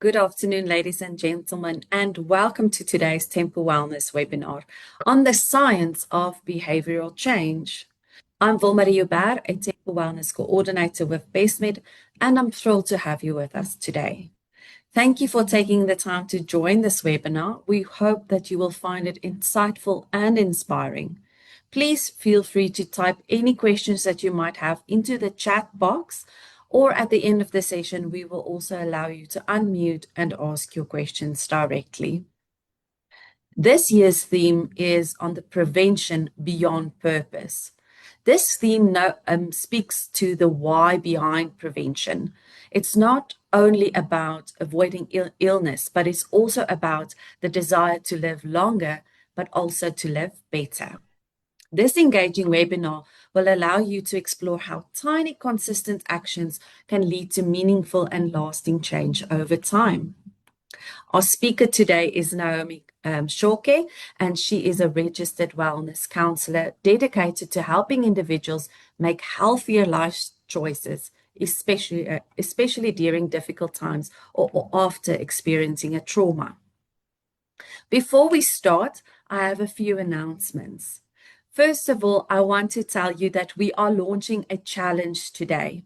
Good afternoon, ladies and gentlemen, and welcome to today's Temple Wellness webinar on the science of behavioral change. I'm Wilmarie Joubert, a Temple Wellness coordinator with Bestmed, and I'm thrilled to have you with us today. Thank you for taking the time to join this webinar. We hope that you will find it insightful and inspiring. Please feel free to type any questions that you might have into the chat box, or at the end of the session, we will also allow you to unmute and ask your questions directly. This year's theme is on the prevention beyond purpose. This theme speaks to the why behind prevention. It's not only about avoiding illness, but it's also about the desire to live longer, but also to live better. This engaging webinar will allow you to explore how tiny, consistent actions can lead to meaningful and lasting change over time. Our speaker today is Naomi Chauke, and she is a registered wellness counselor dedicated to helping individuals make healthier life choices, especially during difficult times or after experiencing a trauma. Before we start, I have a few announcements. First of all, I want to tell you that we are launching a challenge today.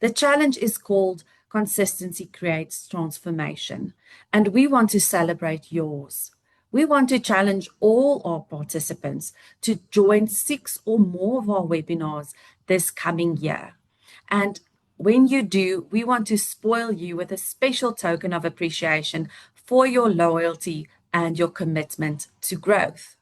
The challenge is called Consistency Creates Transformation, and we want to celebrate yours. We want to challenge all our participants to join 6 or more of our webinars this coming year. And when you do, we want to spoil you with a special token of appreciation for your loyalty and your commitment to growth.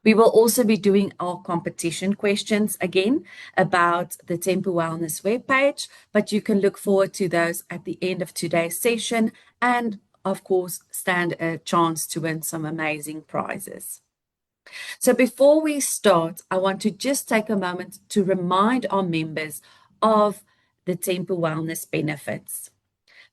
We will also be doing our competition questions again about the Temple Wellness webpage, but you can look forward to those at the end of today's session and, of course, stand a chance to win some amazing prizes. So before we start, I want to just take a moment to remind our members of the Temple Wellness benefits.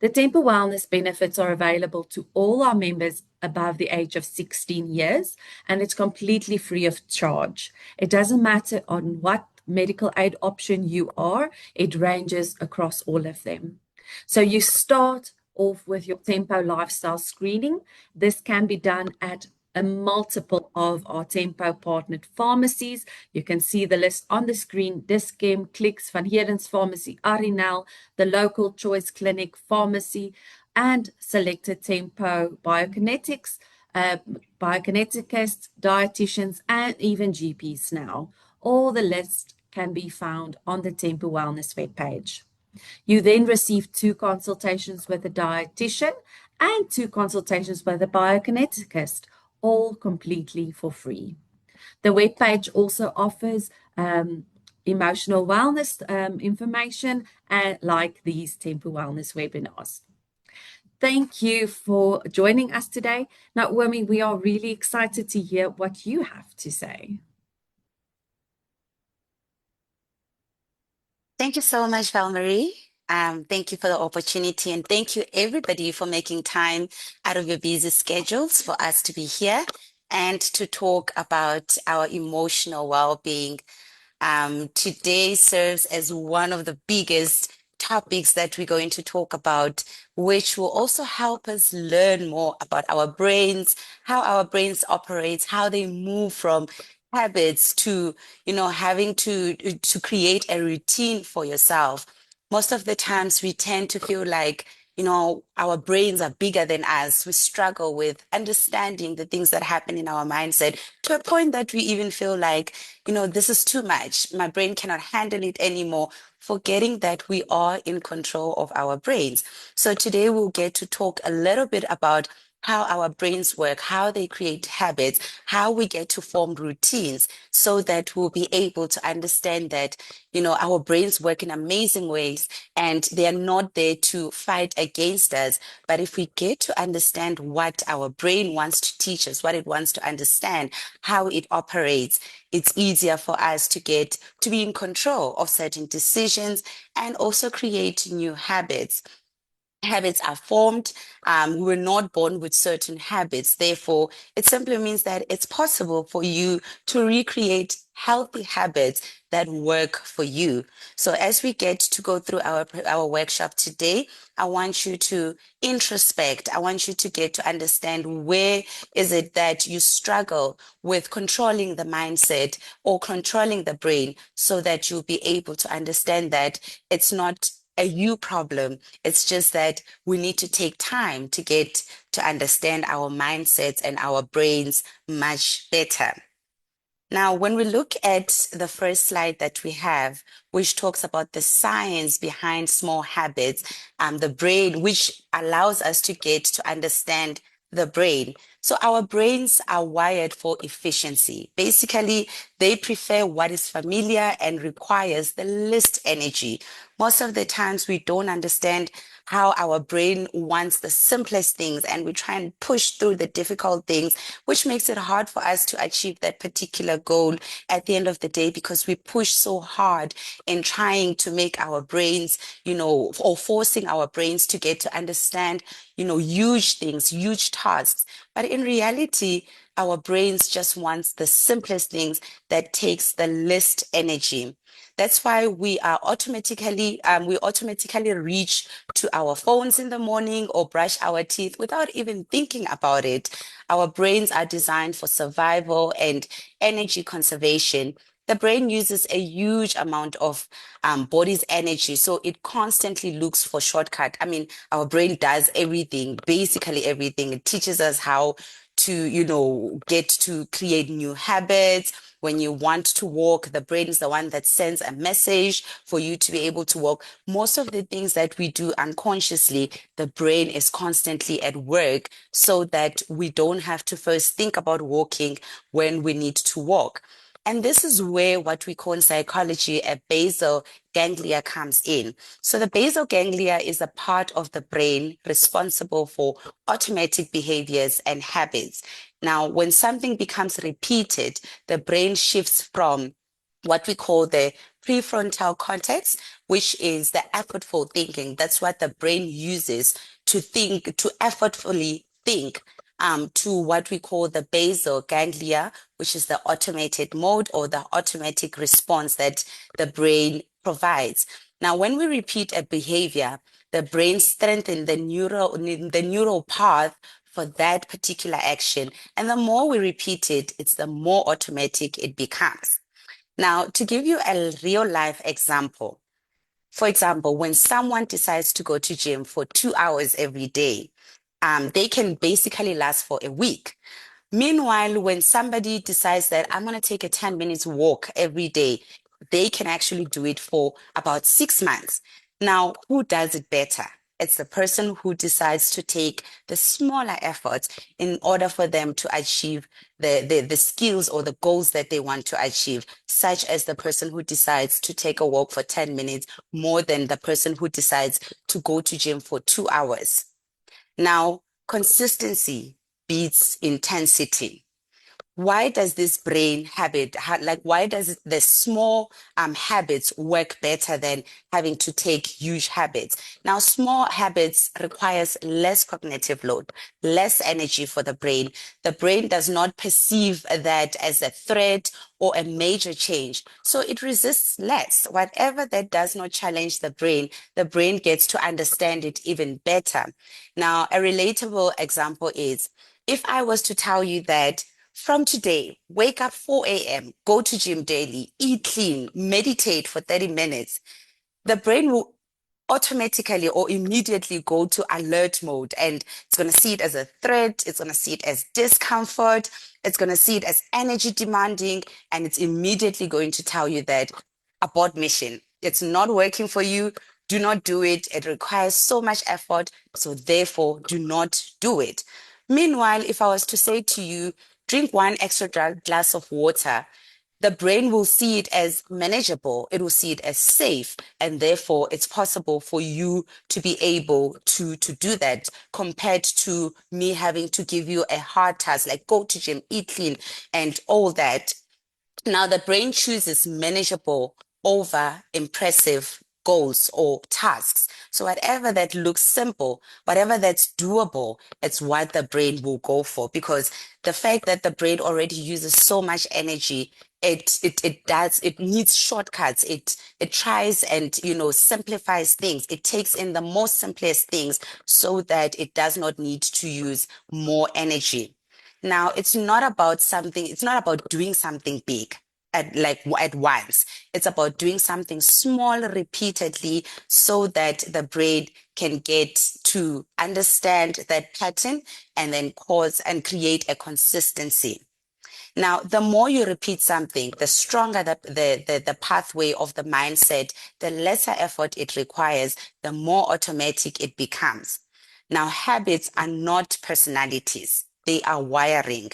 The Temple Wellness benefits are available to all our members above the age of 16 years, and it's completely free of charge. It doesn't matter on what medical aid option you are, it ranges across all of them. So you start off with your Tempo lifestyle screening. This can be done at a multiple of our Tempo partnered pharmacies. You can see the list on the screen: Dischem, Clicks, Van Heerden's Pharmacy, Arinel, the local Choice Clinic Pharmacy, and selected Tempo biokinetics, biokineticists, dietitians, and even GPs now. All the list can be found on the Tempo Wellness webpage. You then receive 2 consultations with a dietitian and 2 consultations with a biokineticist, all completely for free. The webpage also offers emotional wellness information like these Temple Wellness webinars. Thank you for joining us today. Naomi, we are really excited to hear what you have to say. Thank you so much, Valmarie. Thank you for the opportunity, and thank you everybody for making time out of your busy schedules for us to be here and to talk about our emotional well-being. Today serves as one of the biggest topics that we're going to talk about, which will also help us learn more about our brains, how our brains operate, how they move from habits to, having to create a routine for yourself. Most of the times we tend to feel like, our brains are bigger than us. We struggle with understanding the things that happen in our mindset to a point that we even feel like, this is too much. My brain cannot handle it anymore, forgetting that we are in control of our brains. So today we'll get to talk a little bit about how our brains work, how they create habits, how we get to form routines so that we'll be able to understand that, our brains work in amazing ways and they are not there to fight against us. But if we get to understand what our brain wants to teach us, what it wants to understand, how it operates, it's easier for us to get to be in control of certain decisions and also create new habits. Habits are formed. We're not born with certain habits. Therefore, it simply means that it's possible for you to recreate healthy habits that work for you. So as we get to go through our workshop today, I want you to introspect. I want you to get to understand where is it that you struggle with controlling the mindset or controlling the brain so that you'll be able to understand that it's not a you problem. It's just that we need to take time to get to understand our mindsets and our brains much better. Now, when we look at the first slide that we have, which talks about the science behind small habits, the brain, which allows us to get to understand the brain. So our brains are wired for efficiency. Basically, they prefer what is familiar and requires the least energy. Most of the times we don't understand how our brain wants the simplest things and we try and push through the difficult things, which makes it hard for us to achieve that particular goal at the end of the day because we push so hard in trying to make our brains, or forcing our brains to get to understand, huge things, huge tasks. But in reality, our brains just wants the simplest things that takes the least energy. That's why we automatically reach to our phones in the morning or brush our teeth without even thinking about it. Our brains are designed for survival and energy conservation. The brain uses a huge amount of body's energy, so it constantly looks for shortcut. I mean, our brain does everything, basically everything. It teaches us how to, get to create new habits. When you want to walk, the brain is the one that sends a message for you to be able to walk. Most of the things that we do unconsciously, the brain is constantly at work so that we don't have to first think about walking when we need to walk. And this is where what we call in psychology a basal ganglia comes in. So the basal ganglia is a part of the brain responsible for automatic behaviors and habits. Now, when something becomes repeated, the brain shifts from what we call the prefrontal cortex, which is the effortful thinking. That's what the brain uses to think, to effortfully think, to what we call the basal ganglia, which is the automated mode or the automatic response that the brain provides. Now, when we repeat a behavior, the brain strengthens the neural path for that particular action. And the more we repeat it, it's the more automatic it becomes. Now, to give you a real life example, for example, when someone decides to go to gym for 2 hours every day, they can basically last for a week. Meanwhile, when somebody decides that I'm going to take a 10 minutes walk every day, they can actually do it for about 6 months. Now, who does it better? It's the person who decides to take the smaller efforts in order for them to achieve the skills or the goals that they want to achieve, such as the person who decides to take a walk for 10 minutes more than the person who decides to go to gym for 2 hours. Now, consistency beats intensity. Why does this brain habit, why does the small habits work better than having to take huge habits? Now, small habits requires less cognitive load, less energy for the brain. The brain does not perceive that as a threat or a major change. So it resists less. Whatever that does not challenge the brain gets to understand it even better. Now, a relatable example is if I was to tell you that from today, wake up 4 a.m., go to gym daily, eat clean, meditate for 30 minutes, the brain will automatically or immediately go to alert mode and it's going to see it as a threat. It's going to see it as discomfort. It's going to see it as energy demanding. And it's immediately going to tell you that abort mission. It's not working for you. Do not do it. It requires so much effort. So therefore, do not do it. Meanwhile, if I was to say to you, drink one extra glass of water, the brain will see it as manageable. It will see it as safe. And therefore, it's possible for you to be able to do that compared to me having to give you a hard task, like go to gym, eat clean, and all that. Now, the brain chooses manageable over impressive goals or tasks. So whatever that looks simple, whatever that's doable, it's what the brain will go for, because the fact that the brain already uses so much energy, it needs shortcuts. It tries and simplifies things. It takes in the most simplest things so that it does not need to use more energy. Now, it's not about doing something big at once. It's about doing something small repeatedly so that the brain can get to understand that pattern and then cause and create a consistency. Now, the more you repeat something, the stronger the pathway of the mindset, the lesser effort it requires, the more automatic it becomes. Now, habits are not personalities, they are wiring.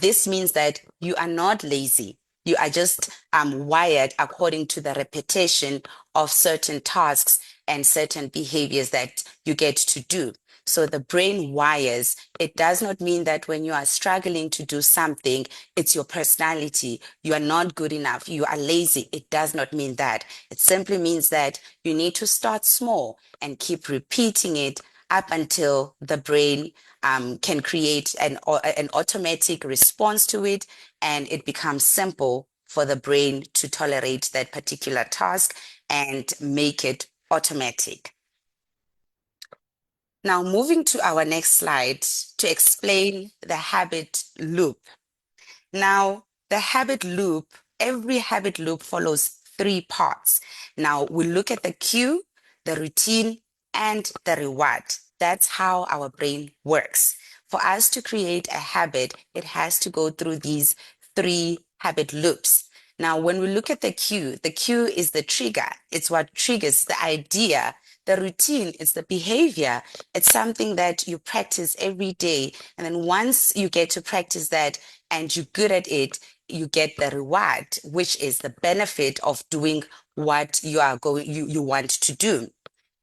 This means that you are not lazy. You are just wired according to the repetition of certain tasks and certain behaviors that you get to do. So the brain wires. It does not mean that when you are struggling to do something, it's your personality. You are not good enough. You are lazy. It does not mean that. It simply means that you need to start small and keep repeating it up until the brain can create an automatic response to it, and it becomes simple for the brain to tolerate that particular task and make it automatic. Now, moving to our next slide to explain the habit loop. Now, the habit loop, every habit loop follows three parts. Now, we look at the cue, the routine, and the reward. That's how our brain works. For us to create a habit, it has to go through these three habit loops. Now, when we look at the cue is the trigger. It's what triggers the idea. The routine is the behavior. It's something that you practice every day. And then once you get to practice that and you're good at it, you get the reward, which is the benefit of doing what you want to do.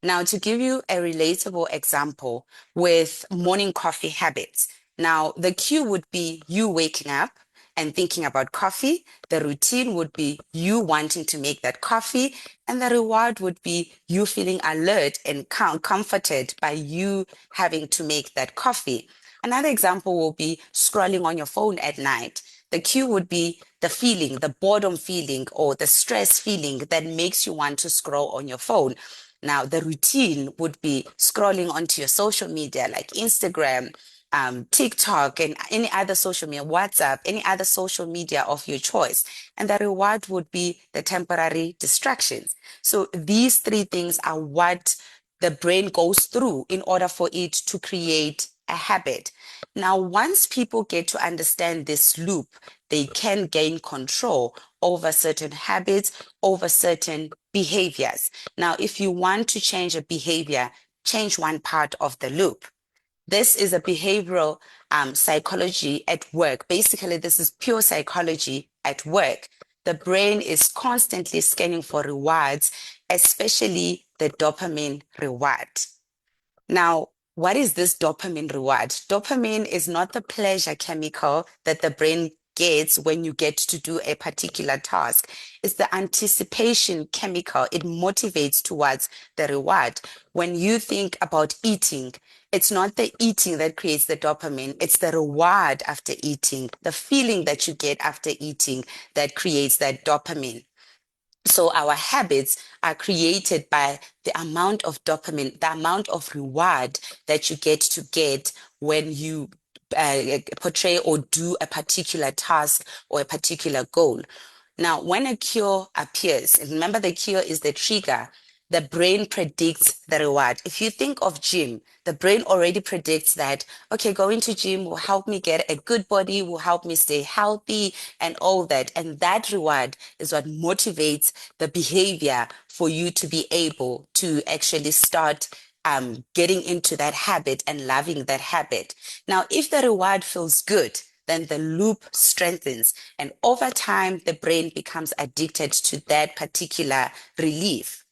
Now, to give you a relatable example with morning coffee habits. Now, the cue would be you waking up and thinking about coffee. The routine would be you wanting to make that coffee. And the reward would be you feeling alert and comforted by you having to make that coffee. Another example will be scrolling on your phone at night. The cue would be the feeling, the boredom feeling, or the stress feeling that makes you want to scroll on your phone. Now, the routine would be scrolling onto your social media like Instagram, TikTok, and any other social media, WhatsApp, any other social media of your choice. And the reward would be the temporary distractions. So these three things are what the brain goes through in order for it to create a habit. Now, once people get to understand this loop, they can gain control over certain habits, over certain behaviors. Now, if you want to change a behavior, change one part of the loop. This is a behavioral psychology at work. Basically, this is pure psychology at work. The brain is constantly scanning for rewards, especially the dopamine reward. Now, what is this dopamine reward? Dopamine is not the pleasure chemical that the brain gets when you get to do a particular task. It's the anticipation chemical. It motivates towards the reward. When you think about eating, it's not the eating that creates the dopamine, it's the reward after eating, the feeling that you get after eating that creates that dopamine. So our habits are created by the amount of dopamine, the amount of reward that you get when you portray or do a particular task or a particular goal. Now, when a cure appears, and remember the cure is the trigger, the brain predicts the reward. If you think of gym, the brain already predicts that, okay, going to gym will help me get a good body, will help me stay healthy and all that. And that reward is what motivates the behavior for you to be able to actually start getting into that habit and loving that habit. Now, if the reward feels good, then the loop strengthens. And over time, the brain becomes addicted to that particular relief.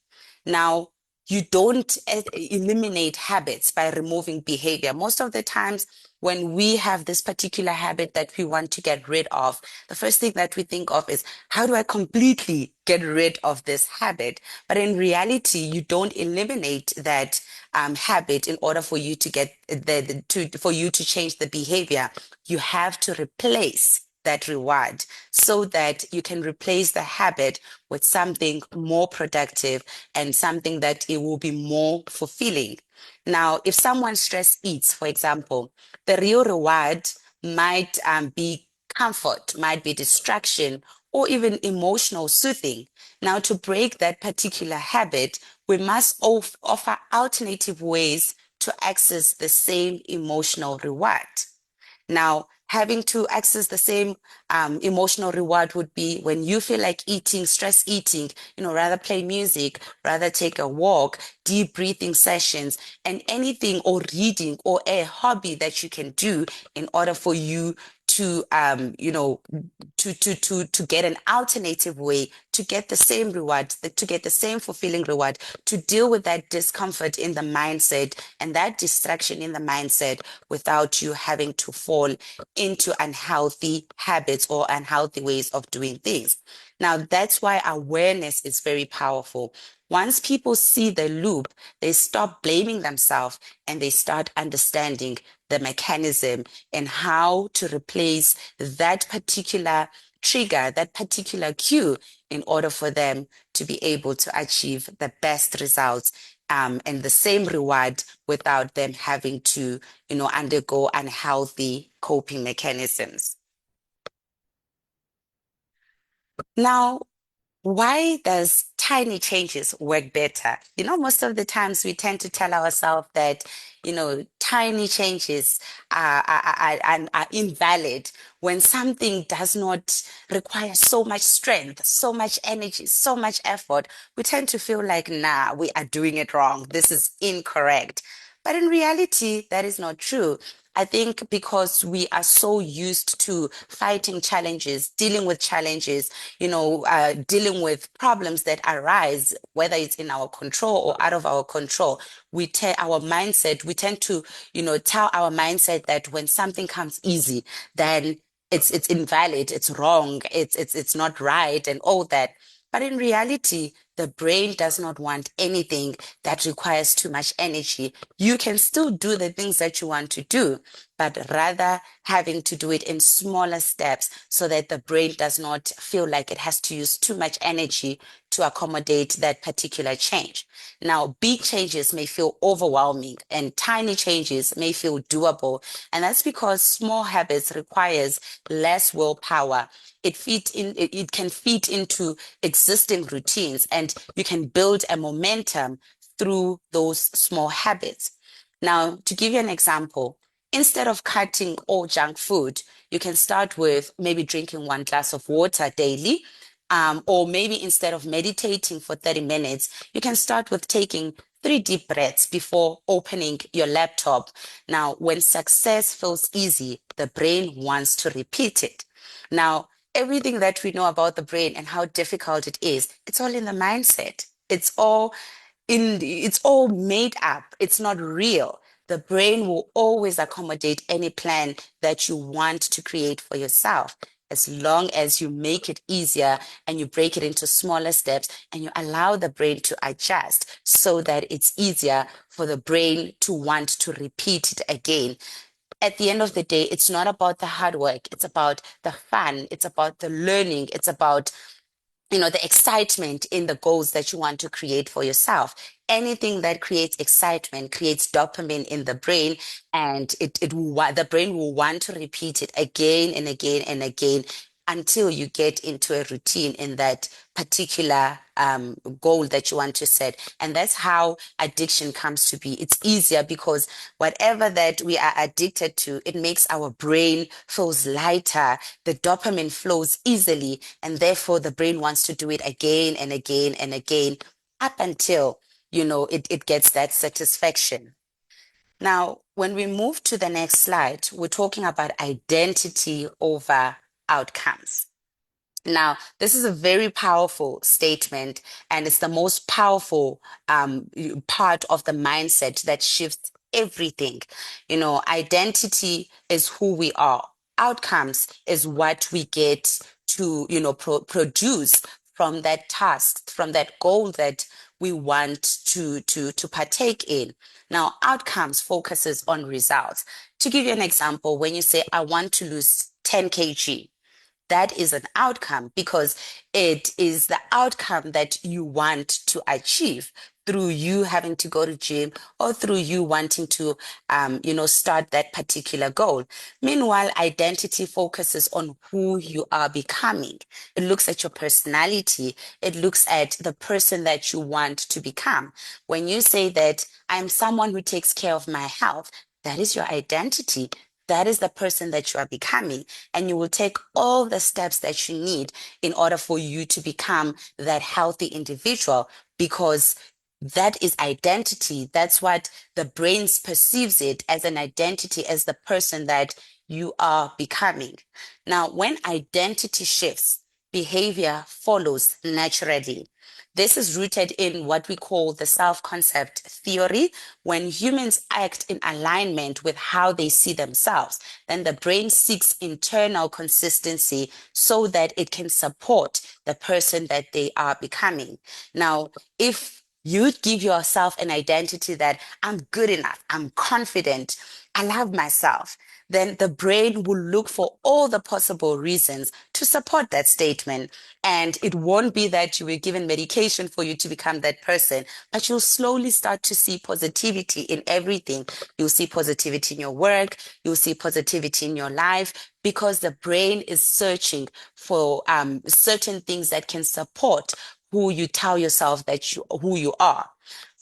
Now, you don't eliminate habits by removing behavior. Most of the times, when we have this particular habit that we want to get rid of, the first thing that we think of is, how do I completely get rid of this habit? But in reality, you don't eliminate that habit in order for you to get for you to change the behavior. You have to replace that reward so that you can replace the habit with something more productive and something that it will be more fulfilling. Now, if someone stress eats, for example, the real reward might be comfort, might be distraction, or even emotional soothing. Now, to break that particular habit, we must offer alternative ways to access the same emotional reward. Now, having to access the same emotional reward would be when you feel like eating, stress eating, rather play music, rather take a walk, deep breathing sessions, and anything or reading or a hobby that you can do in order for you to to get an alternative way to get the same reward, to get the same fulfilling reward, to deal with that discomfort in the mindset and that distraction in the mindset without you having to fall into unhealthy habits or unhealthy ways of doing things. Now, that's why awareness is very powerful. Once people see the loop, they stop blaming themselves and they start understanding the mechanism and how to replace that particular trigger, that particular cue, in order for them to be able to achieve the best results and the same reward without them having to, undergo unhealthy coping mechanisms. Now, why does tiny changes work better? Most of the times we tend to tell ourselves that, tiny changes are invalid when something does not require so much strength, so much energy, so much effort. We tend to feel like, nah, we are doing it wrong. This is incorrect. But in reality, that is not true. I think because we are so used to fighting challenges, dealing with challenges, dealing with problems that arise, whether it's in our control or out of our control, we tend to, tell our mindset that when something comes easy, then it's invalid, it's wrong, it's not right, and all that. But in reality, the brain does not want anything that requires too much energy. You can still do the things that you want to do, but rather having to do it in smaller steps so that the brain does not feel like it has to use too much energy to accommodate that particular change. Now, big changes may feel overwhelming and tiny changes may feel doable. And that's because small habits requires less willpower. It can fit into existing routines and you can build a momentum through those small habits. Now, to give you an example, instead of cutting all junk food, you can start with maybe drinking 1 glass of water daily. Or maybe instead of meditating for 30 minutes, you can start with taking 3 deep breaths before opening your laptop. Now, when success feels easy, the brain wants to repeat it. Now, everything that we know about the brain and how difficult it is, it's all in the mindset. It's all made up. It's not real. The brain will always accommodate any plan that you want to create for yourself, as long as you make it easier and you break it into smaller steps and you allow the brain to adjust so that it's easier for the brain to want to repeat it again. At the end of the day, it's not about the hard work. It's about the fun. It's about the learning. It's about the excitement in the goals that you want to create for yourself. Anything that creates excitement creates dopamine in the brain, and the brain will want to repeat it again and again and again until you get into a routine in that particular goal that you want to set. And that's how addiction comes to be. It's easier because whatever that we are addicted to, it makes our brain feels lighter. The dopamine flows easily, and therefore the brain wants to do it again and again and again up until, it gets that satisfaction. Now, when we move to the next slide, we're talking about identity over outcomes. Now, this is a very powerful statement, and it's the most powerful part of the mindset that shifts everything. Identity is who we are. Outcomes is what we get to, produce from that task, from that goal that we want to partake in. Now, outcomes focuses on results. To give you an example, when you say, I want to lose 10 kg, that is an outcome because it is the outcome that you want to achieve through you having to go to gym or through you wanting to start that particular goal. Meanwhile, identity focuses on who you are becoming. It looks at your personality. It looks at the person that you want to become. When you say that I'm someone who takes care of my health, that is your identity. That is the person that you are becoming, and you will take all the steps that you need in order for you to become that healthy individual, because that is identity. That's what the brain perceives it as, an identity, as the person that you are becoming. Now, when identity shifts, behavior follows naturally. This is rooted in what we call the self-concept theory. When humans act in alignment with how they see themselves, then the brain seeks internal consistency so that it can support the person that they are becoming. Now, if you give yourself an identity that I'm good enough, I'm confident, I love myself, then the brain will look for all the possible reasons to support that statement. And it won't be that you were given medication for you to become that person, but you'll slowly start to see positivity in everything. You'll see positivity in your work, you'll see positivity in your life, because the brain is searching for certain things that can support who you tell yourself who you are.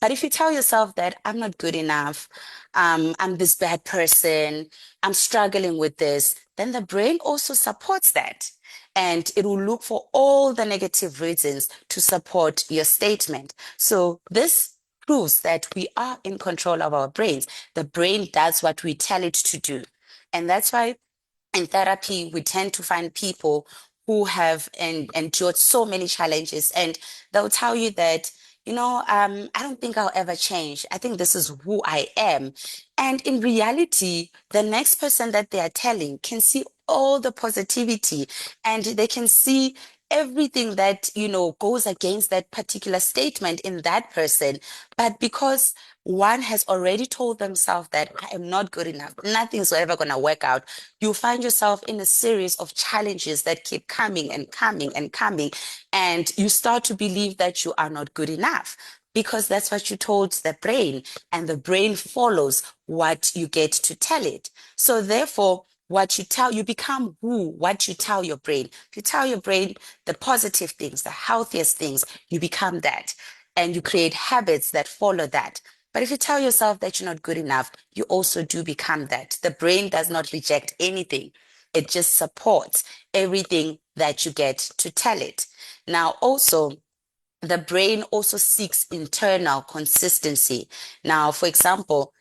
But if you tell yourself that I'm not good enough, I'm this bad person, I'm struggling with this, then the brain also supports that. And it will look for all the negative reasons to support your statement. So this proves that we are in control of our brains. The brain does what we tell it to do. And that's why in therapy, we tend to find people who have endured so many challenges, and they'll tell you that, I don't think I'll ever change. I think this is who I am. And in reality, the next person that they are telling can see all the positivity, and they can see everything that, goes against that particular statement in that person. But because one has already told themselves that I am not good enough, nothing's ever going to work out, you find yourself in a series of challenges that keep coming and coming and coming. And you start to believe that you are not good enough, because that's what you told the brain, and the brain follows what you get to tell it. So therefore, you become what you tell your brain. If you tell your brain the positive things, the healthiest things, you become that. And you create habits that follow that. But if you tell yourself that you're not good enough, you also do become that. The brain does not reject anything. It just supports everything that you get to tell it. Now, also, the brain also seeks internal consistency. Now, for example,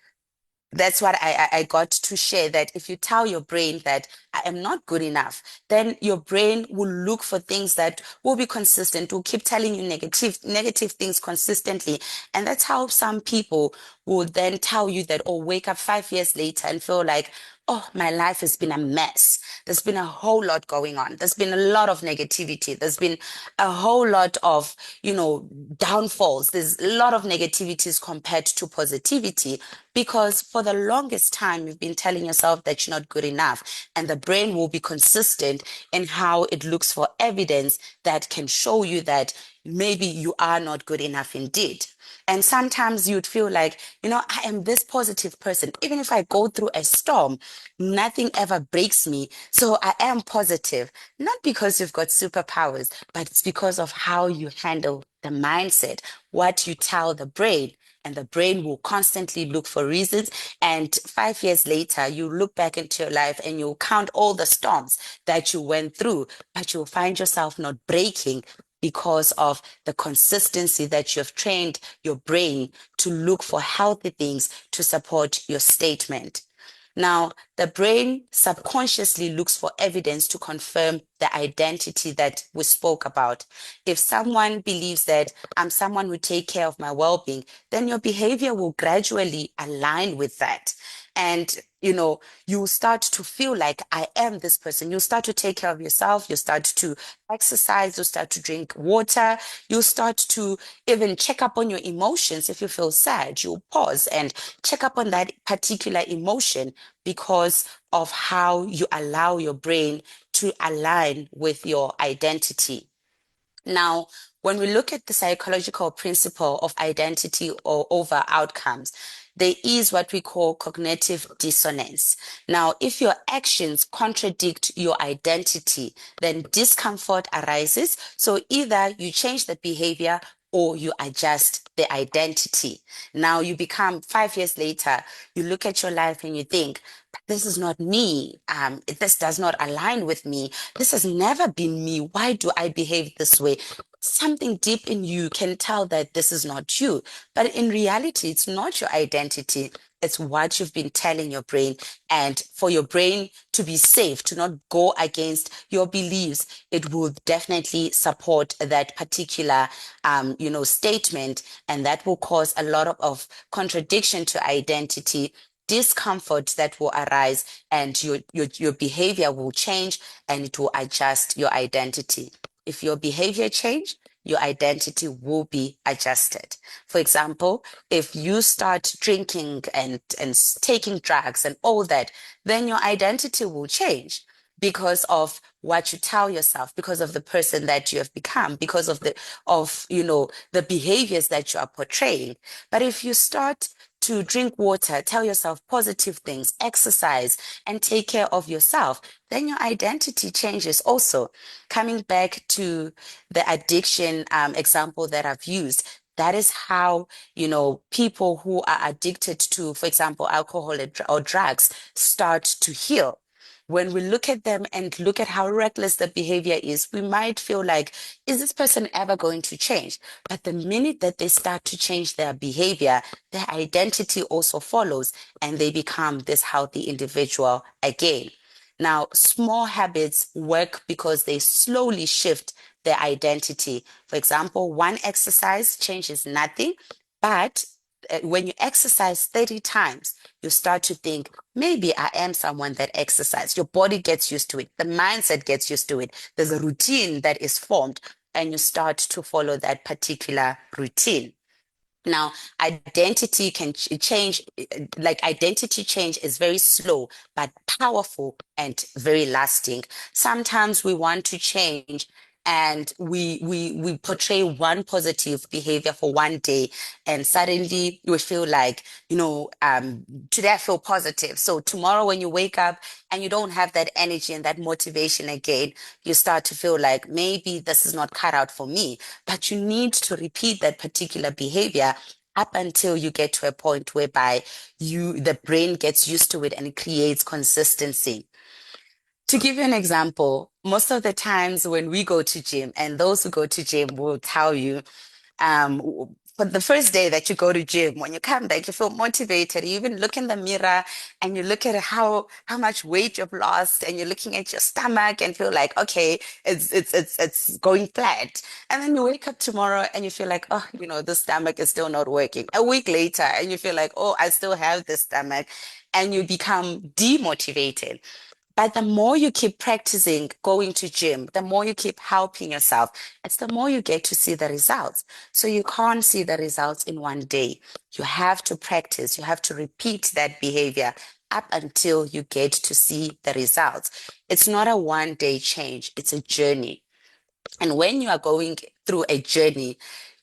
that's what I got to share, that if you tell your brain that I am not good enough, then your brain will look for things that will be consistent, will keep telling you negative things consistently. And that's how some people will then tell you that, or wake up 5 years later and feel like, oh, my life has been a mess. There's been a whole lot going on. There's been a lot of negativity. There's been a whole lot of, downfalls. There's a lot of negativities compared to positivity, because for the longest time, you've been telling yourself that you're not good enough. And the brain will be consistent in how it looks for evidence that can show you that maybe you are not good enough indeed. And sometimes you'd feel like, I am this positive person. Even if I go through a storm, nothing ever breaks me. So I am positive, not because you've got superpowers, but it's because of how you handle the mindset, what you tell the brain. And the brain will constantly look for reasons. And 5 years later, you look back into your life and you'll count all the storms that you went through, but you'll find yourself not breaking, because of the consistency that you have trained your brain to look for healthy things to support your statement. Now, the brain subconsciously looks for evidence to confirm the identity that we spoke about. If someone believes that I'm someone who take care of my well-being, then your behavior will gradually align with that. And you start to feel like I am this person. You start to take care of yourself. You start to exercise. You start to drink water. You start to even check up on your emotions. If you feel sad, you'll pause and check up on that particular emotion because of how you allow your brain to align with your identity. Now, when we look at the psychological principle of identity or over outcomes, there is what we call cognitive dissonance. Now, if your actions contradict your identity, then discomfort arises. So either you change the behavior or you adjust the identity. Now you become 5 years later, you look at your life and you think, this is not me. This does not align with me. This has never been me. Why do I behave this way? Something deep in you can tell that this is not you. But in reality, it's not your identity. It's what you've been telling your brain. And for your brain to be safe, to not go against your beliefs, it will definitely support that particular, statement. And that will cause a lot of contradiction to identity, discomfort that will arise, and your behavior will change and it will adjust your identity. If your behavior change, your identity will be adjusted. For example, if you start drinking and taking drugs and all that, then your identity will change because of what you tell yourself, because of the person that you have become, because of the behaviors that you are portraying. But if you start to drink water, tell yourself positive things, exercise, and take care of yourself, then your identity changes also. Coming back to the addiction example that I've used, that is how, people who are addicted to, for example, alcohol or drugs start to heal. When we look at them and look at how reckless the behavior is, we might feel like, is this person ever going to change? But the minute that they start to change their behavior, their identity also follows and they become this healthy individual again. Now, small habits work because they slowly shift their identity. For example, one exercise changes nothing, but when you exercise 30 times, you start to think, maybe I am someone that exercises. Your body gets used to it. The mindset gets used to it. There's a routine that is formed, and you start to follow that particular routine. Now, identity can change, like identity change is very slow, but powerful and very lasting. Sometimes we want to change and we portray one positive behavior for one day, and suddenly we feel like, today I feel positive. So tomorrow when you wake up and you don't have that energy and that motivation again, you start to feel like maybe this is not cut out for me. But you need to repeat that particular behavior up until you get to a point whereby the brain gets used to it and it creates consistency. To give you an example, most of the times when we go to gym, and those who go to gym will tell you, for the first day that you go to gym, when you come back, you feel motivated. You even look in the mirror and you look at how much weight you've lost, and you're looking at your stomach and feel like, okay, it's going flat. And then you wake up tomorrow and you feel like, oh, the stomach is still not working. A week later, and you feel like, oh, I still have this stomach, and you become demotivated. But the more you keep practicing going to gym, the more you keep helping yourself, it's the more you get to see the results. So you can't see the results in one day. You have to practice. You have to repeat that behavior up until you get to see the results. It's not a one-day change. It's a journey. And when you are going through a journey,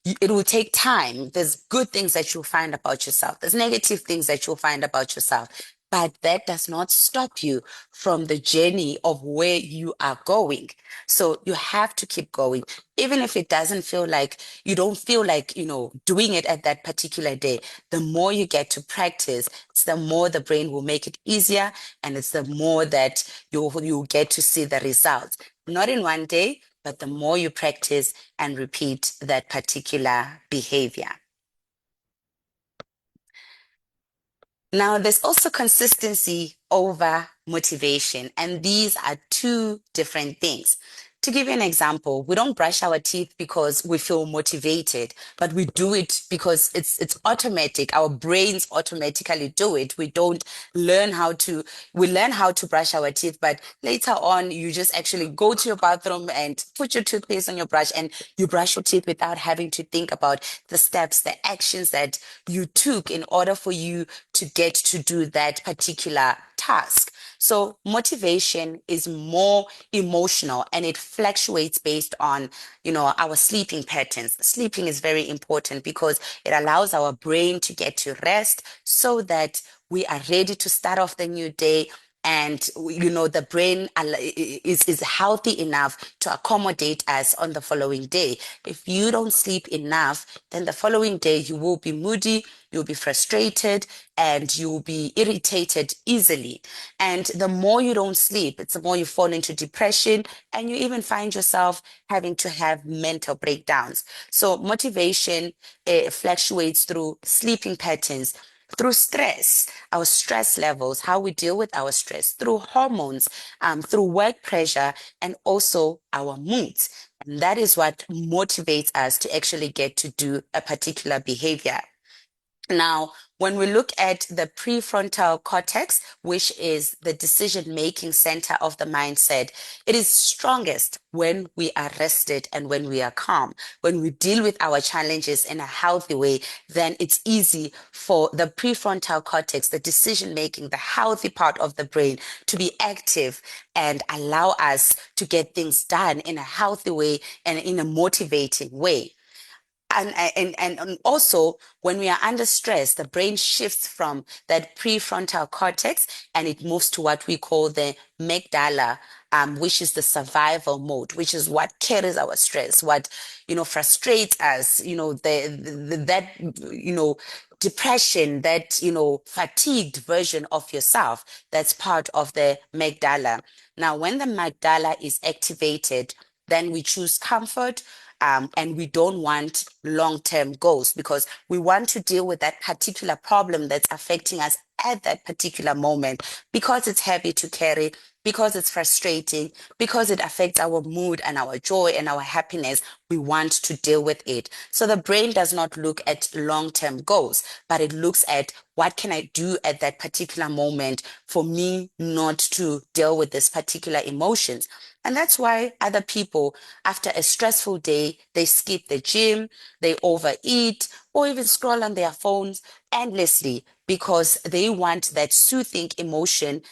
it will take time. There's good things that you'll find about yourself. There's negative things that you'll find about yourself. But that does not stop you from the journey of where you are going. So you have to keep going. Even if it doesn't feel like, you don't feel like, doing it at that particular day, the more you get to practice, it's the more the brain will make it easier. And it's the more that you'll get to see the results. Not in one day, but the more you practice and repeat that particular behavior. Now, there's also consistency over motivation. And these are two different things. To give you an example, we don't brush our teeth because we feel motivated, but we do it because it's automatic. Our brains automatically do it. Learn how to we learn how to brush our teeth, but later on you just actually go to your bathroom and put your toothpaste on your brush and you brush your teeth without having to think about the steps, the actions that you took in order for you to get to do that particular task. So motivation is more emotional and it fluctuates based on, our sleeping patterns. Sleeping is very important because it allows our brain to get to rest so that we are ready to start off the new day, and the brain is healthy enough to accommodate us on the following day. If you don't sleep enough, then the following day you will be moody, you'll be frustrated, and you'll be irritated easily. And the more you don't sleep, it's the more you fall into depression, and you even find yourself having to have mental breakdowns. So motivation fluctuates through sleeping patterns, through stress, our stress levels, how we deal with our stress, through hormones, through work pressure, and also our moods. And that is what motivates us to actually get to do a particular behavior. Now, when we look at the prefrontal cortex, which is the decision-making center of the mindset, it is strongest when we are rested and when we are calm. When we deal with our challenges in a healthy way, then it's easy for the prefrontal cortex, the decision-making, the healthy part of the brain, to be active and allow us to get things done in a healthy way and in a motivating way. And also, when we are under stress, the brain shifts from that prefrontal cortex and it moves to what we call the amygdala, which is the survival mode, which is what carries our stress, what frustrates us, that depression, that fatigued version of yourself. That's part of the amygdala. Now, when the amygdala is activated, then we choose comfort, and we don't want long-term goals because we want to deal with that particular problem that's affecting us at that particular moment because it's heavy to carry, because it's frustrating, because it affects our mood and our joy and our happiness. We want to deal with it. So the brain does not look at long-term goals, but it looks at what can I do at that particular moment for me not to deal with this particular emotions. And that's why other people, after a stressful day, they skip the gym, they overeat, or even scroll on their phones endlessly because they want that soothing emotion,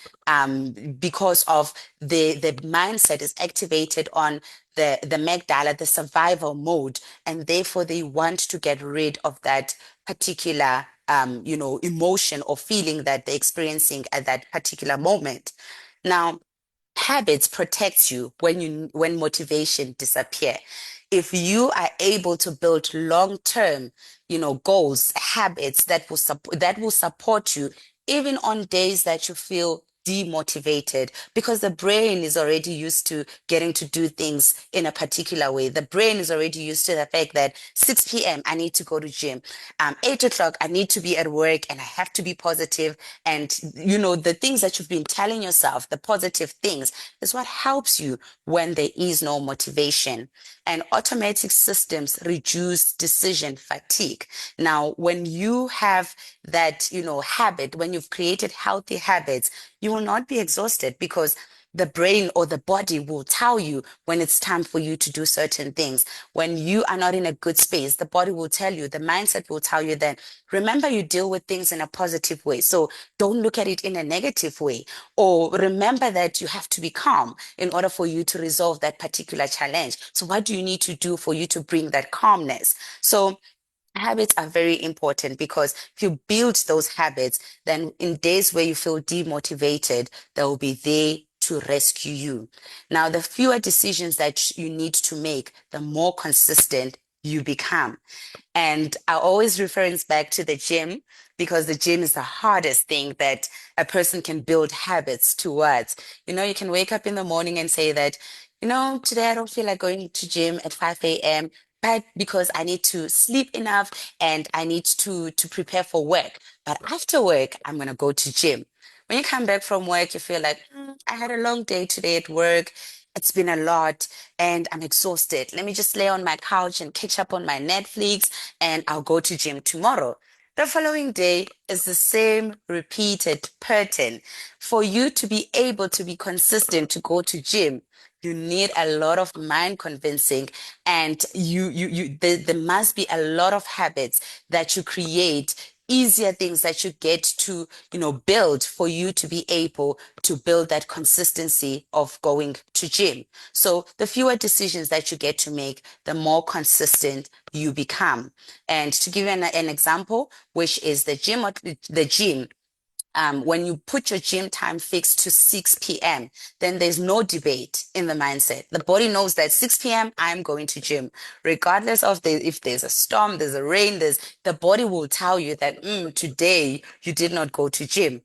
because of the mindset is activated on the amygdala, the survival mode, and therefore they want to get rid of that particular emotion or feeling that they're experiencing at that particular moment. Now, habits protects you when motivation disappear. If you are able to build long-term goals, habits that will support you even on days that you feel demotivated, because the brain is already used to getting to do things in a particular way. The brain is already used to the fact that 6 p.m. I need to go to gym, 8 o'clock I need to be at work and I have to be positive. And the things that you've been telling yourself, the positive things, is what helps you when there is no motivation. And automatic systems reduce decision fatigue. Now, when you have that, habit, when you've created healthy habits, you will not be exhausted because the brain or the body will tell you when it's time for you to do certain things. When you are not in a good space, the body will tell you, the mindset will tell you that, remember, you deal with things in a positive way. So don't look at it in a negative way. Or remember that you have to be calm in order for you to resolve that particular challenge. So what do you need to do for you to bring that calmness? So habits are very important because if you build those habits, then in days where you feel demotivated, they will be there to rescue you. Now, the fewer decisions that you need to make, the more consistent you become. And I always reference back to the gym because the gym is the hardest thing that a person can build habits towards. You can wake up in the morning and say that, today I don't feel like going to gym at 5 a.m., but because I need to sleep enough and I need to prepare for work. But after work, I'm going to go to gym. When you come back from work, you feel like, I had a long day today at work. It's been a lot and I'm exhausted. Let me just lay on my couch and catch up on my Netflix and I'll go to gym tomorrow. The following day is the same repeated pattern. For you to be able to be consistent to go to gym, you need a lot of mind convincing, and there must be a lot of habits that you create, easier things that you get to, build for you to be able to build that consistency of going to gym. So the fewer decisions that you get to make, the more consistent you become. And to give you an example, which is the gym, when you put your gym time fixed to 6 p.m., then there's no debate in the mindset. The body knows that 6 p.m., I'm going to gym. Regardless of if there's a storm, there's a rain, the body will tell you that today you did not go to gym.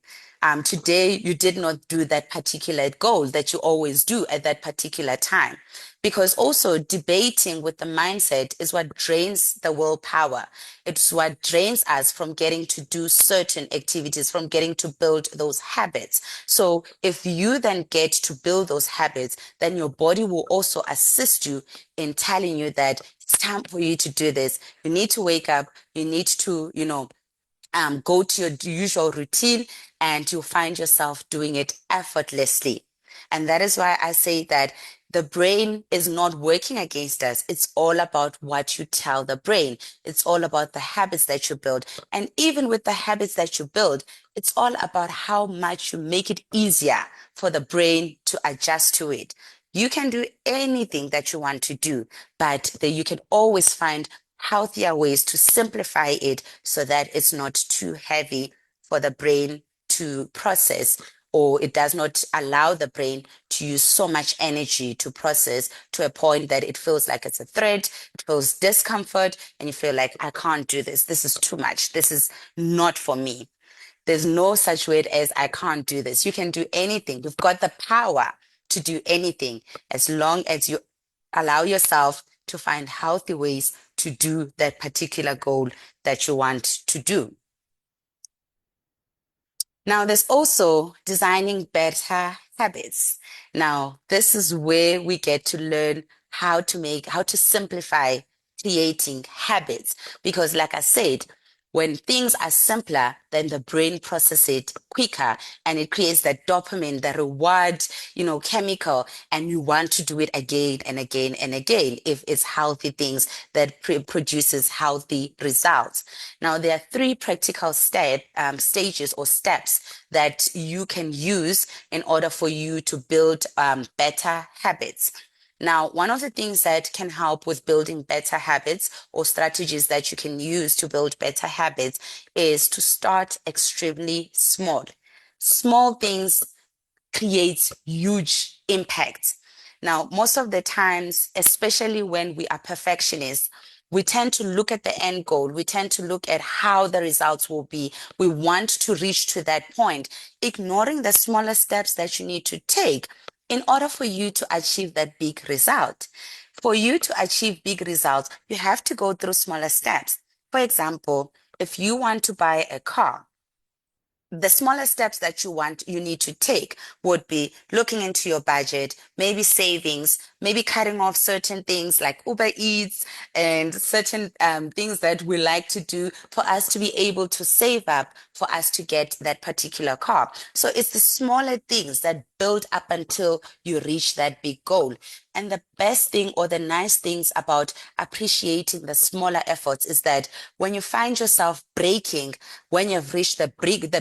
Today you did not do that particular goal that you always do at that particular time. Because also debating with the mindset is what drains the willpower. It's what drains us from getting to do certain activities, from getting to build those habits. So if you then get to build those habits, then your body will also assist you in telling you that it's time for you to do this. You need to wake up. You need to, go to your usual routine, and you'll find yourself doing it effortlessly. And that is why I say that the brain is not working against us. It's all about what you tell the brain. It's all about the habits that you build. And even with the habits that you build, it's all about how much you make it easier for the brain to adjust to it. You can do anything that you want to do, but you can always find healthier ways to simplify it so that it's not too heavy for the brain to process, or it does not allow the brain to use so much energy to process to a point that it feels like it's a threat, it feels discomfort, and you feel like, I can't do this. This is too much. This is not for me. There's no such word as I can't do this. You can do anything. You've got the power to do anything as long as you allow yourself to find healthy ways to do that particular goal that you want to do. Now, there's also designing better habits. Now, this is where we get to learn how to simplify creating habits. Because, like I said, when things are simpler, then the brain processes it quicker and it creates that dopamine, the reward, chemical, and you want to do it again and again and again if it's healthy things that produces healthy results. Now, there are three practical stages or steps that you can use in order for you to build better habits. Now, one of the things that can help with building better habits or strategies that you can use to build better habits is to start extremely small. Small things creates huge impact. Now, most of the times, especially when we are perfectionists, we tend to look at the end goal. We tend to look at how the results will be. We want to reach to that point, ignoring the smaller steps that you need to take in order for you to achieve that big result. For you to achieve big results, you have to go through smaller steps. For example, if you want to buy a car, the smaller steps that you need to take would be looking into your budget, maybe savings, maybe cutting off certain things like Uber Eats and certain things that we like to do for us to be able to save up for us to get that particular car. So it's the smaller things that build up until you reach that big goal. And the best thing or the nice things about appreciating the smaller efforts is that when you find yourself breaking, when you've reached the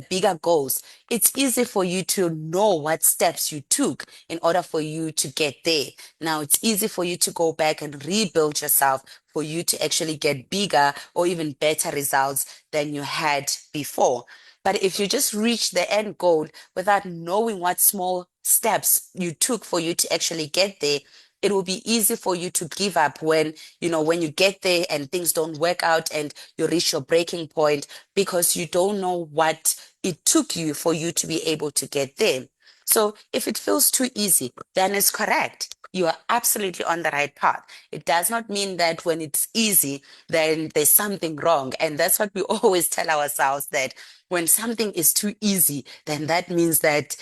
bigger goals, it's easy for you to know what steps you took in order for you to get there. Now, it's easy for you to go back and rebuild yourself for you to actually get bigger or even better results than you had before. But if you just reach the end goal without knowing what small steps you took for you to actually get there, it will be easy for you to give up when you get there and things don't work out and you reach your breaking point because you don't know what it took you for you to be able to get there. So if it feels too easy, then it's correct. you are absolutely on the right path. It does not mean that when it's easy, then there's something wrong. And that's what we always tell ourselves, that when something is too easy, then that means that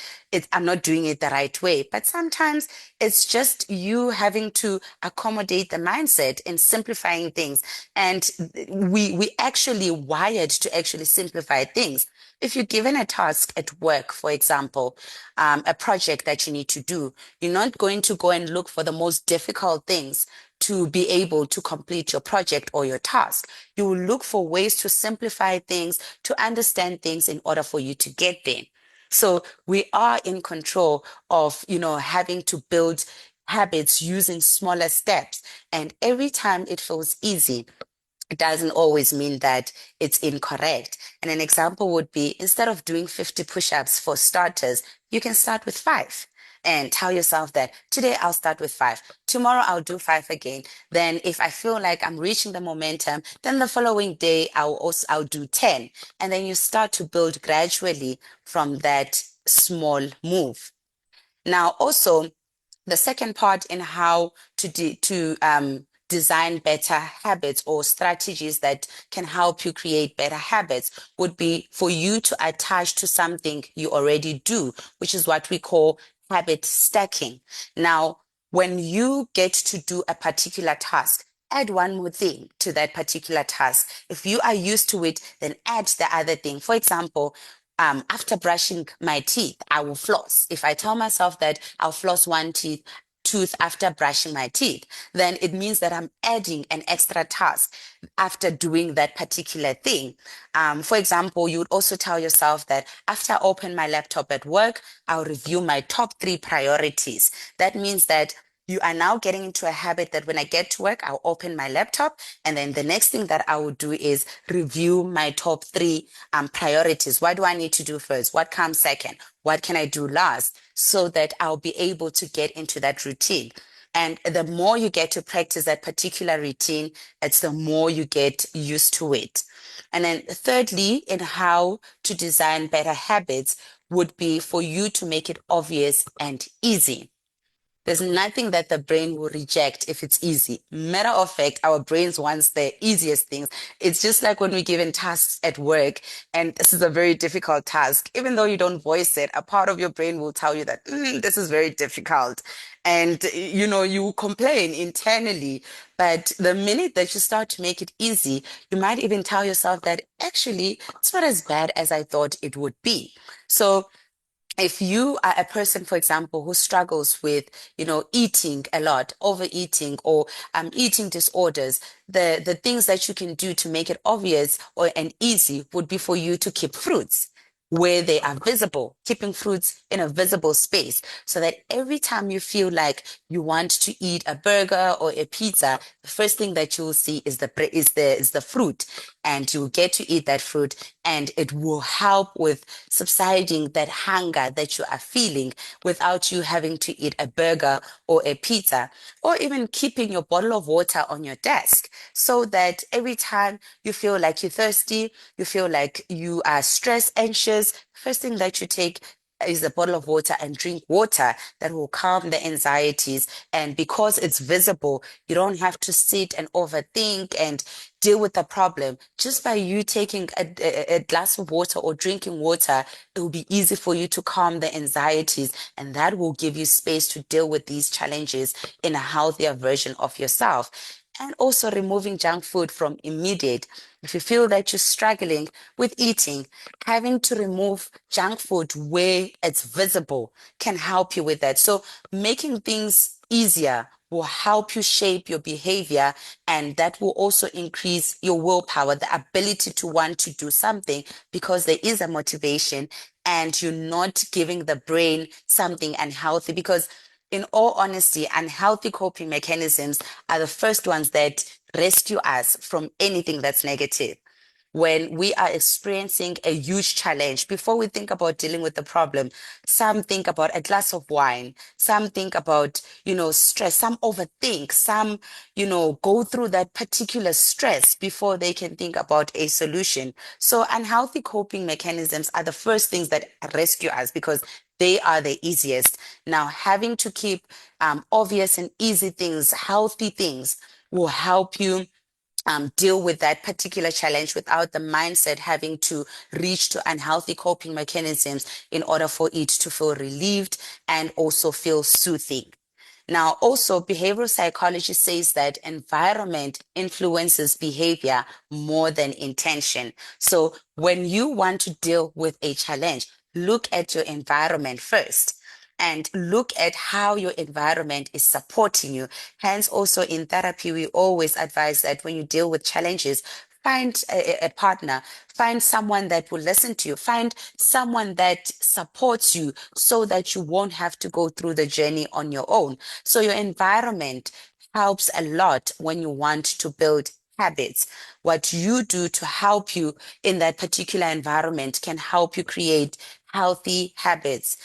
I'm not doing it the right way. But sometimes it's just you having to accommodate the mindset and simplifying things. And we actually wired to actually simplify things. If you're given a task at work, for example, a project that you need to do, you're not going to go and look for the most difficult things to be able to complete your project or your task. You will look for ways to simplify things, to understand things in order for you to get there. So we are in control of, having to build habits using smaller steps. And every time it feels easy, it doesn't always mean that it's incorrect. And an example would be, instead of doing 50 push-ups for starters, you can start with 5 and tell yourself that today I'll start with 5. Tomorrow I'll do 5 again. Then if I feel like I'm reaching the momentum, then the following day I'll do 10. And then you start to build gradually from that small move. Now, also, the second part in how to design better habits or strategies that can help you create better habits would be for you to attach to something you already do, which is what we call habit stacking. Now, when you get to do a particular task, add one more thing to that particular task. If you are used to it, then add the other thing. For example, after brushing my teeth, I will floss. If I tell myself that I'll floss one tooth after brushing my teeth, then it means that I'm adding an extra task after doing that particular thing. For example, you would also tell yourself that after I open my laptop at work, I'll review my top 3 priorities. That means that you are now getting into a habit that when I get to work, I'll open my laptop, and then the next thing that I will do is review my top 3 priorities. What do I need to do first? What comes second? What can I do last? So that I'll be able to get into that routine. And the more you get to practice that particular routine, it's the more you get used to it. And then thirdly, in how to design better habits would be for you to make it obvious and easy. There's nothing that the brain will reject if it's easy. Matter of fact, our brains wants the easiest things. It's just like when we're given tasks at work, and this is a very difficult task. Even though you don't voice it, a part of your brain will tell you that this is very difficult. And you complain internally. But the minute that you start to make it easy, you might even tell yourself that actually it's not as bad as I thought it would be. So if you are a person, for example, who struggles with, eating a lot, overeating, or eating disorders, the things that you can do to make it obvious and easy would be for you to keep fruits where they are visible, keeping fruits in a visible space, so that every time you feel like you want to eat a burger or a pizza, the first thing that you will see is the fruit, and you'll get to eat that fruit, and it will help with subsiding that hunger that you are feeling without you having to eat a burger or a pizza, or even keeping your bottle of water on your desk, so that every time you feel like you're thirsty, you feel like you are stressed, anxious, first thing that you take is a bottle of water and drink water that will calm the anxieties. And because it's visible, you don't have to sit and overthink and deal with the problem. Just by you taking a glass of water or drinking water, it will be easy for you to calm the anxieties, and that will give you space to deal with these challenges in a healthier version of yourself. And also removing junk food from immediate. If you feel that you're struggling with eating, having to remove junk food where it's visible can help you with that. So making things easier will help you shape your behavior, and that will also increase your willpower, the ability to want to do something, because there is a motivation and you're not giving the brain something unhealthy. Because in all honesty, unhealthy coping mechanisms are the first ones that rescue us from anything that's negative. when we are experiencing a huge challenge, before we think about dealing with the problem, some think about a glass of wine, some think about, stress, some overthink, some, go through that particular stress before they can think about a solution. So unhealthy coping mechanisms are the first things that rescue us because they are the easiest. Now, having to keep obvious and easy things, healthy things, will help you deal with that particular challenge without the mindset having to reach to unhealthy coping mechanisms in order for it to feel relieved and also feel soothing. Now, also, behavioral psychology says that environment influences behavior more than intention. So, when you want to deal with a challenge, look at your environment first and look at how your environment is supporting you. Hence, also in therapy, we always advise that when you deal with challenges, find a partner, find someone that will listen to you, find someone that supports you so that you won't have to go through the journey on your own. So, your environment helps a lot when you want to build habits. What you do to help you in that particular environment can help you create healthy habits.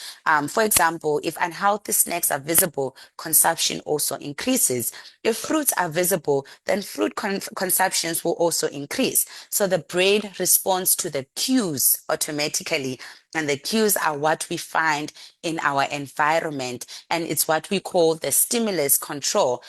For example, if unhealthy snacks are visible, consumption also increases. If fruits are visible, then fruit consumptions will also increase. So the brain responds to the cues automatically. And the cues are what we find in our environment. And it's what we call the stimulus control.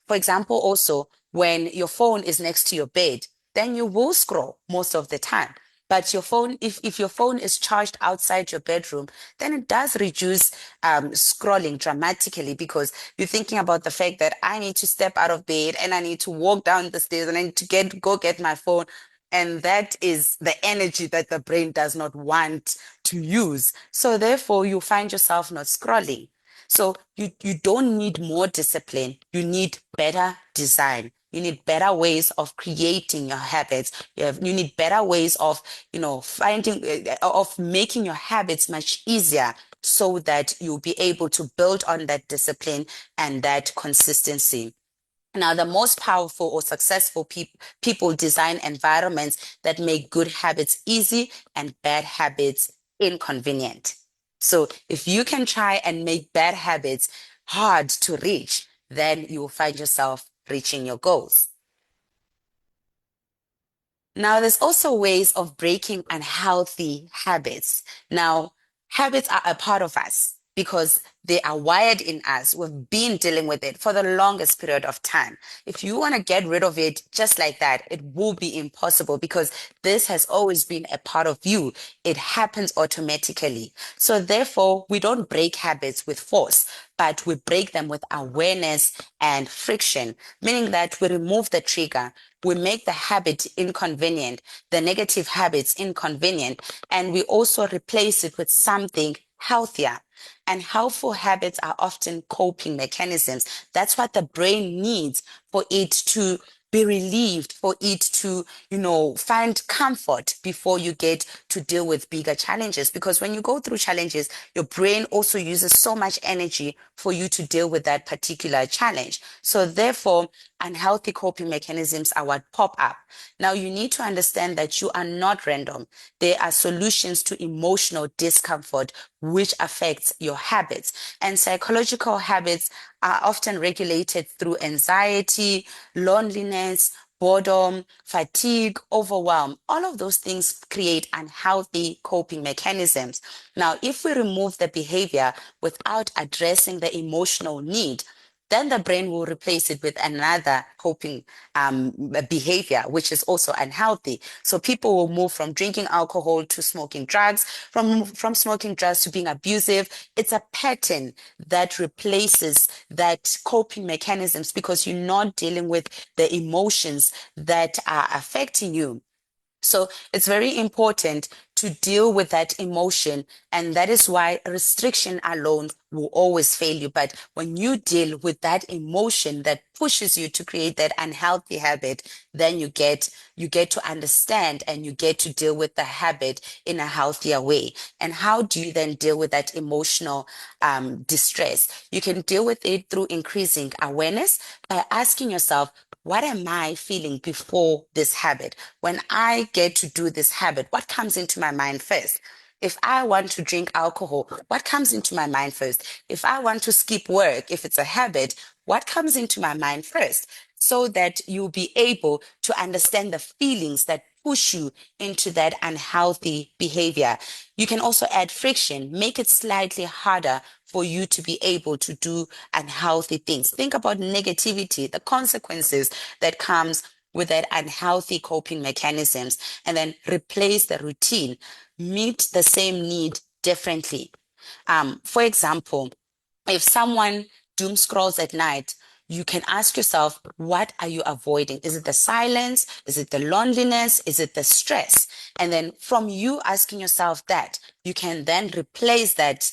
For example, also, when your phone is next to your bed, then you will scroll most of the time. But your phone, if your phone is charged outside your bedroom, then it does reduce scrolling dramatically because you're thinking about the fact that I need to step out of bed and I need to walk down the stairs and I need to go get my phone. And that is the energy that the brain does not want to use. So therefore, you find yourself not scrolling. So you don't need more discipline. You need better design. You need better ways of creating your habits. You need better ways of, of making your habits much easier so that you'll be able to build on that discipline and that consistency. Now, the most powerful or successful people design environments that make good habits easy and bad habits inconvenient. So, if you can try and make bad habits hard to reach, then you will find yourself reaching your goals. Now, there's also ways of breaking unhealthy habits. Now, habits are a part of us because they are wired in us. We've been dealing with it for the longest period of time. If you want to get rid of it just like that, it will be impossible because this has always been a part of you. It happens automatically. So therefore, we don't break habits with force, but we break them with awareness and friction, meaning that we remove the trigger. We make the habit inconvenient, the negative habits inconvenient, and we also replace it with something healthier. And helpful habits are often coping mechanisms. That's what the brain needs for it to be relieved, for it to, find comfort before you get to deal with bigger challenges. Because when you go through challenges, your brain also uses so much energy for you to deal with that particular challenge. So therefore, unhealthy coping mechanisms are what pop up. Now, you need to understand that you are not random. There are solutions to emotional discomfort, which affects your habits. And psychological habits are often regulated through anxiety, loneliness, boredom, fatigue, overwhelm. All of those things create unhealthy coping mechanisms. Now, if we remove the behavior without addressing the emotional need, then the brain will replace it with another coping behavior, which is also unhealthy. So people will move from drinking alcohol to smoking drugs, from smoking drugs to being abusive. It's a pattern that replaces that coping mechanisms because you're not dealing with the emotions that are affecting you. So it's very important to deal with that emotion. And that is why restriction alone will always fail you. But when you deal with that emotion that pushes you to create that unhealthy habit, then you get to understand and you get to deal with the habit in a healthier way. And how do you then deal with that emotional distress? You can deal with it through increasing awareness by asking yourself, what am I feeling before this habit? When I get to do this habit, what comes into my mind first? If I want to drink alcohol, what comes into my mind first? If I want to skip work, if it's a habit, what comes into my mind first? So that you'll be able to understand the feelings that push you into that unhealthy behavior. You can also add friction, make it slightly harder for you to be able to do unhealthy things. Think about negativity, the consequences that comes with that unhealthy coping mechanisms, and then replace the routine, meet the same need differently. For example, if someone doom scrolls at night, you can ask yourself, what are you avoiding? Is it the silence? Is it the loneliness? Is it the stress? And then from you asking yourself that, you can then replace that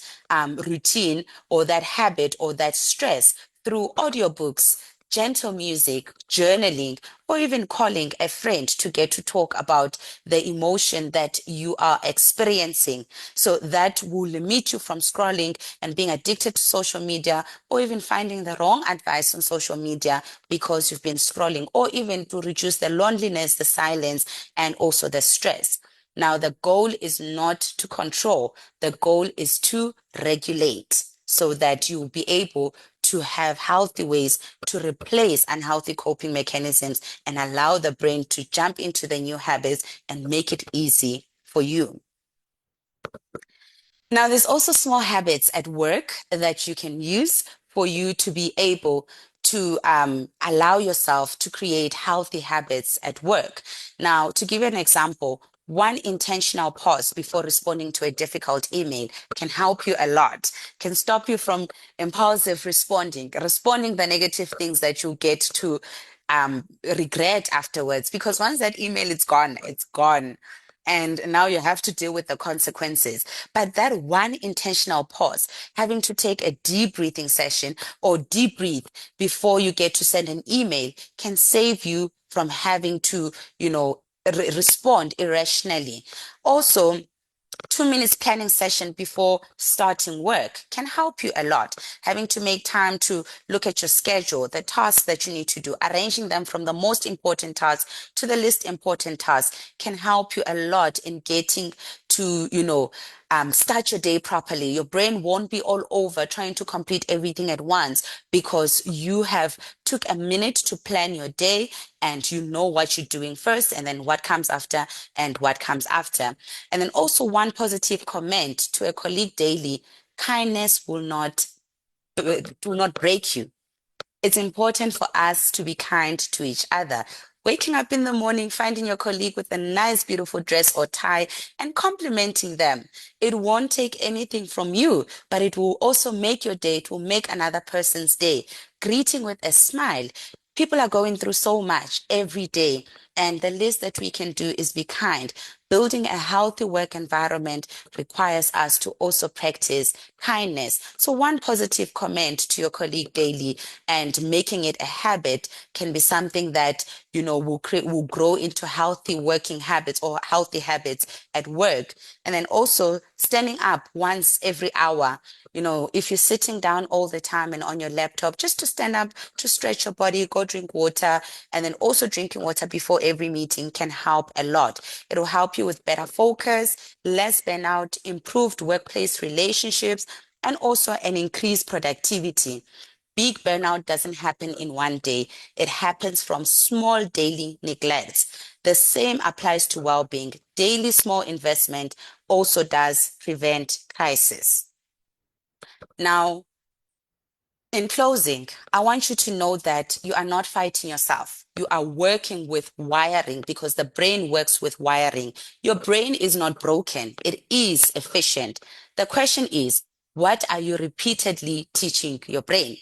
routine or that habit or that stress through audiobooks, gentle music, journaling, or even calling a friend to get to talk about the emotion that you are experiencing. So that will limit you from scrolling and being addicted to social media, or even finding the wrong advice on social media because you've been scrolling, or even to reduce the loneliness, the silence, and also the stress. Now, the goal is not to control, the goal is to regulate so that you'll be able to have healthy ways to replace unhealthy coping mechanisms and allow the brain to jump into the new habits and make it easy for you. Now, there's also small habits at work that you can use for you to be able to allow yourself to create healthy habits at work. Now, to give you an example, one intentional pause before responding to a difficult email can help you a lot, can stop you from impulsive responding the negative things that you get to regret afterwards. Because once that email is gone, it's gone. And now you have to deal with the consequences. But that one intentional pause, having to take a deep breathing session or deep breathe before you get to send an email, can save you from having to, respond irrationally. Also, 2 minutes planning session before starting work can help you a lot. Having to make time to look at your schedule, the tasks that you need to do, arranging them from the most important tasks to the least important tasks can help you a lot in getting to, start your day properly. Your brain won't be all over trying to complete everything at once because you have took a minute to plan your day and you know what you're doing first and then what comes after and what comes after. And then also one positive comment to a colleague daily, kindness will not break you. It's important for us to be kind to each other. Waking up in the morning, finding your colleague with a nice, beautiful dress or tie and complimenting them. It won't take anything from you, but it will also make your day. It will make another person's day. Greeting with a smile. People are going through so much every day, and the least that we can do is be kind. Building a healthy work environment requires us to also practice kindness. So one positive comment to your colleague daily and making it a habit can be something that, will grow into healthy working habits or healthy habits at work. And then also standing up once every hour. If you're sitting down all the time and on your laptop, just to stand up, to stretch your body, go drink water, and then also drinking water before every meeting can help a lot. It will help you with better focus, less burnout, improved workplace relationships, and also an increased productivity. Big burnout doesn't happen in one day. It happens from small daily neglects. The same applies to well-being. Daily small investment also does prevent crisis. Now, in closing, I want you to know that you are not fighting yourself. You are working with wiring because the brain works with wiring. Your brain is not broken, it is efficient. The question is, what are you repeatedly teaching your brain?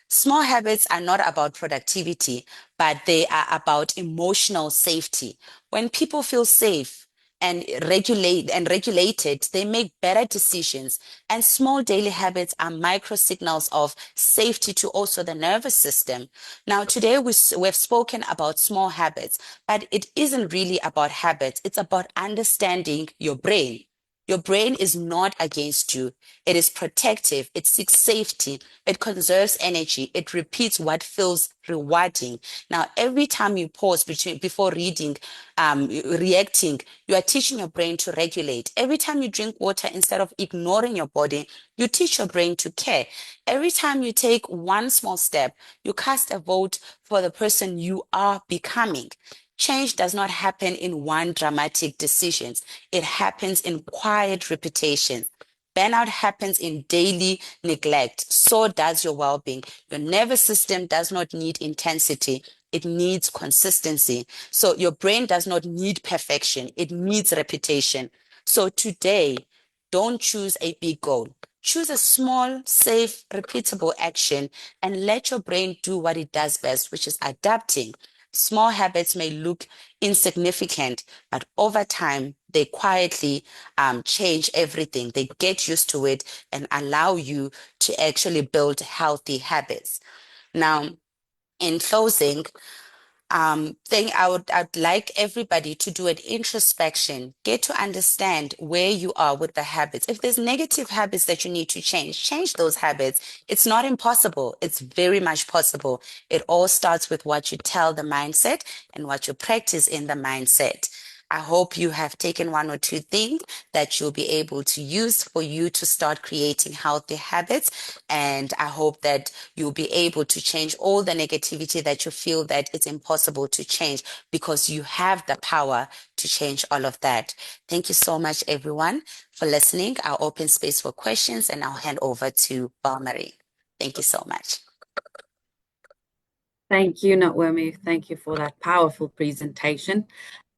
Small habits are not about productivity, but they are about emotional safety. When people feel safe, and regulated, they make better decisions. And small daily habits are micro signals of safety to also the nervous system. Now, today we've spoken about small habits, but it isn't really about habits. It's about understanding your brain. Your brain is not against you. It is protective. It seeks safety. It conserves energy. It repeats what feels rewarding. Now, every time you pause before reading, reacting, you are teaching your brain to regulate. Every time you drink water, instead of ignoring your body, you teach your brain to care. Every time you take one small step, you cast a vote for the person you are becoming. Change does not happen in one dramatic decision. It happens in quiet repetition. Burnout happens in daily neglect. So does your well being. Your nervous system does not need intensity, it needs consistency. So your brain does not need perfection, it needs repetition. So today, don't choose a big goal. Choose a small, safe, repeatable action and let your brain do what it does best, which is adapting. Small habits may look insignificant, but over time, they quietly change everything. They get used to it and allow you to actually build healthy habits. Now, in closing, thing I'd like everybody to do an introspection, get to understand where you are with the habits. If there's negative habits that you need to change those habits. It's not impossible. It's very much possible. It all starts with what you tell the mindset and what you practice in the mindset. I hope you have taken one or two things that you'll be able to use for you to start creating healthy habits. And I hope that you'll be able to change all the negativity that you feel that it's impossible to change, because you have the power to change all of that. Thank you so much, everyone, for listening. I'll open space for questions and I'll hand over to Marie. Thank you so much. Thank you, Naomi. Thank you for that powerful presentation.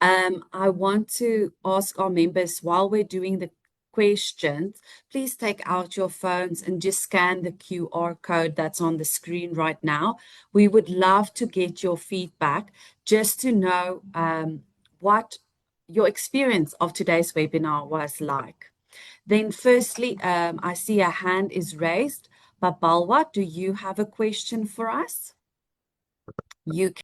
I want to ask our members, while we're doing the questions, please take out your phones and just scan the QR code that's on the screen right now. We would love to get your feedback just to know what your experience of today's webinar was like. Then firstly, I see a hand is raised. Babalwa, do you have a question for us? You